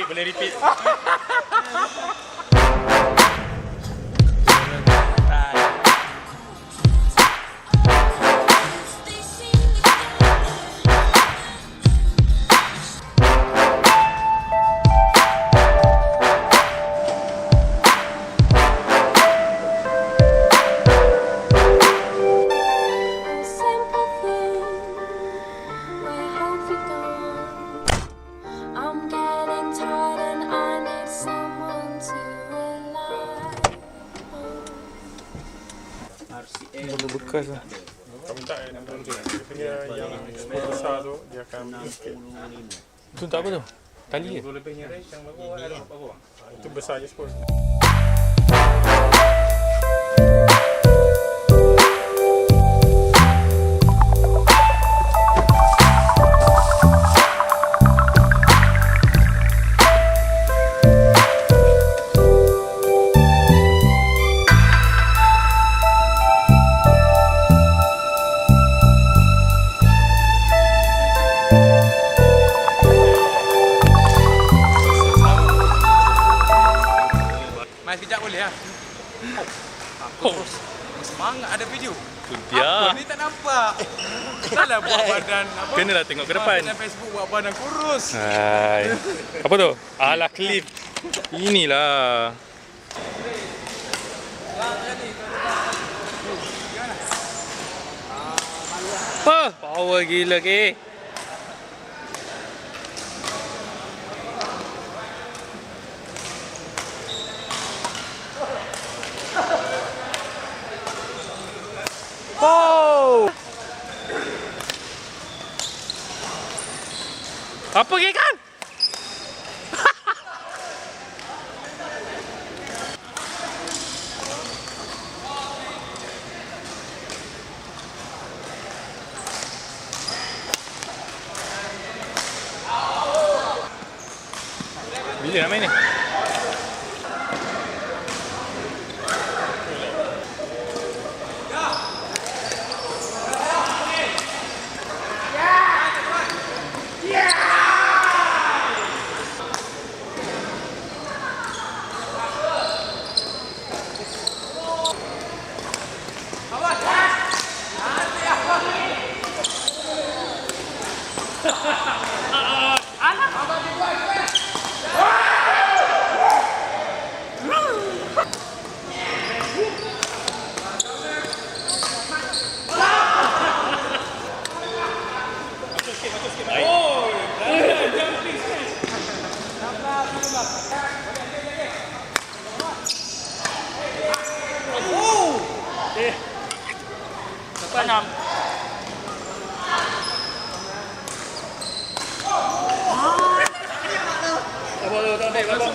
boleh repeat. Benda bekas lah. Kau minta nombor dia. Dia punya yang besar tu dia akan sikit. Tu tak apa tu? Tali ke? Lebihnya range yang bawah ada bawah. Itu besar je sepuluh. Mai sekejap boleh lah. Semangat ada video. Tu dia. Apa ni tak nampak. Salah buat badan apa? Kenalah tengok ke depan. Dalam Facebook buat badan kurus. Hai. Apa tu? Alah klip. Inilah. Apa? Power gila ke. Oh! Apa ke kan? Bila nak main ni? Tanam. Apa tu? Tak naik apa?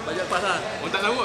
Banyak pas lah. Orang tak tahu